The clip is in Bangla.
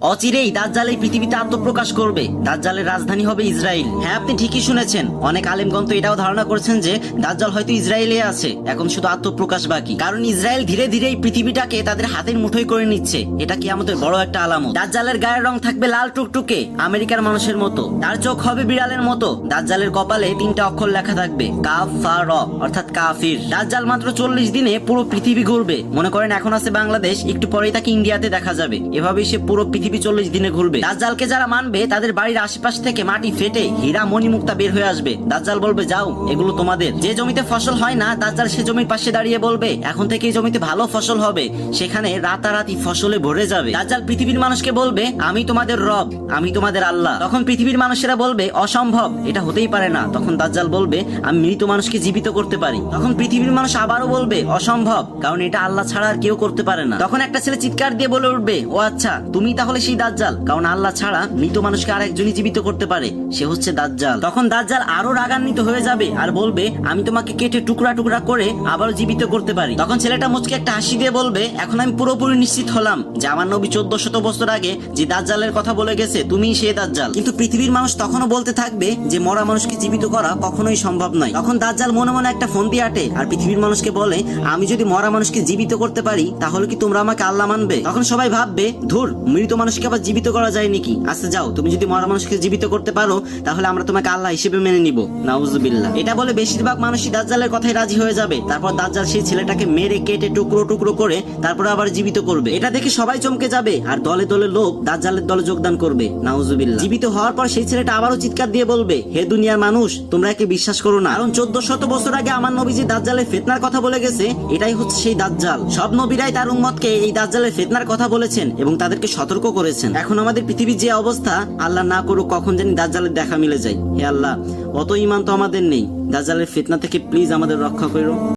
অচিরেই দাজ্জাল এই পৃথিবীতে আত্মপ্রকাশ করবে। দাজ্জালের রাজধানী হবে ইসরায়েল। হ্যাঁ, আপনি ঠিকই শুনেছেন। অনেক আলেমগণ তো এটাও ধারণা করছেন যে দাজ্জাল হয়তো ইসরায়েলে আছে, এখন শুধু আত্মপ্রকাশ বাকি। কারণ ইসরায়েল ধীরে ধীরে এই পৃথিবীটাকে তাদের হাতের মুঠোয় করে নিচ্ছে। এটা কি আমাদের বড় একটা আলামত। দাজ্জালের গায়ের রং থাকবে লাল টুকটুকে, আমেরিকার মানুষের মতো। তার চোখ হবে বিড়ালের মতো। দাজ্জালের কপালে 3টা অক্ষর লেখা থাকবে, কাফ ফা র, অর্থাৎ কাফির। দাজ্জাল মাত্র 40 দিনে পুরো পৃথিবী ঘুরবে। মনে করেন এখন আছে বাংলাদেশ, একটু পরেই তাকে ইন্ডিয়াতে দেখা যাবে। এভাবেই সে পুরো পৃথিবী 40 দিনে ঘুরবে। দাজ্জালকে যারা মানবে তাদের বাড়ির আশেপাশ থেকে মাটি ফেটে হীরা মণিমুক্তা বের হয়ে আসবে। দাজ্জাল বলবে, যাও, এগুলো তোমাদের। যে জমিতে ফসল হয় না, দাজ্জাল সে জমির পাশে দাঁড়িয়ে বলবে, এখন থেকে এই জমিতে ভালো ফসল হবে। সেখানে রাতারাতি ফসলে ভরে যাবে। দাজ্জাল পৃথিবীর মানুষকে বলবে, আমি তোমাদের রব, আমি তোমাদের আল্লাহ। তখন পৃথিবীর মানুষেরা বলবে, অসম্ভব, এটা হতেই পারে না। তখন দাজ্জাল বলবে, আমি মৃত মানুষকে জীবিত করতে পারি। তখন পৃথিবীর মানুষ আবারও বলবে, অসম্ভব, কারণ এটা আল্লাহ ছাড়া আর কেউ করতে পারে না। তখন একটা ছেলে চিৎকার দিয়ে বলে উঠবে, ও আচ্ছা, তুমি তাহলে সেই দাজ্জাল, কারণ আল্লাহ ছাড়া মৃত মানুষকে আর একজনই জীবিত করতে পারে, সে হচ্ছে দাজ্জাল। তখন দাজ্জাল আরো রাগান্বিত হয়ে যাবে আর বলবে, আমি তোমাকে কেটে টুকরা টুকরা করে আবারও জীবিত করতে পারি। তখন ছেলেটা মুচকে একটা হাসি দিয়ে বলবে, এখন আমি পুরোপুরি নিশ্চিত হলাম যে আমার নবী 1400 বছর আগে যে দাজ্জালের কথা বলে গেছে, তুমিই সেই দাজ্জাল। কিন্তু পৃথিবীর মানুষ তখনও বলতে থাকবে যে মরা মানুষকে জীবিত করা কখনোই সম্ভব নয়। তখন দাজ্জাল মনে মনে একটা ফোন দিয়ে আটে আর পৃথিবীর মানুষকে বলে, আমি যদি মরা মানুষকে জীবিত করতে পারি তাহলে কি তোমরা আমাকে আল্লাহ মানবে? তখন সবাই ভাববে, ধুর, মৃত মানুষকে আবার জীবিত করা যায় নাকি? আচ্ছা যাও, তুমি যদি মরা মানুষকে জীবিত করতে পারো তাহলে আমরা তোমাকে আল্লাহ হিসেবে মেনে নিব। নাউজুবিল্লাহ। এটা বলে বেশিরভাগ মানুষই দাজ্জালের কথায় রাজি হয়ে যাবে। তারপর দাজ্জাল সেই ছেলেটাকে মেরে কেটে টুকরো টুকরো করে তারপর আবার জীবিত করবে। এটা দেখে সবাই চমকে যাবে আর দলে দলে লোক দাজ্জালের দলে যোগদান করবে। নাউজুবিল্লাহ। জীবিত হওয়ার পর সেই ছেলেটা আবারও চিৎকার দিয়ে বলবে, হে দুনিয়ার মানুষ, তোমরা একে বিশ্বাস করো না, কারণ 1400 বছর আগে আমার নবীজি দাজ্জালের ফিতনার কথা বলে গেছে, এটাই হচ্ছে সেই দাজ্জাল। সব নবীরাই তার উম্মতকে এই দাজ্জালের ফিতনার কথা বলেছেন এবং তাদেরকে সতর্ক করেছেন। এখন আমাদের পৃথিবীর যে অবস্থা, আল্লাহ না করুক কখন জানি দাজ্জালের দেখা মিলে যায়। হে আল্লাহ, অত ঈমান তো আমাদের নেই। দাজ্জালের ফিতনা থেকে প্লিজ আমাদের রক্ষা করো।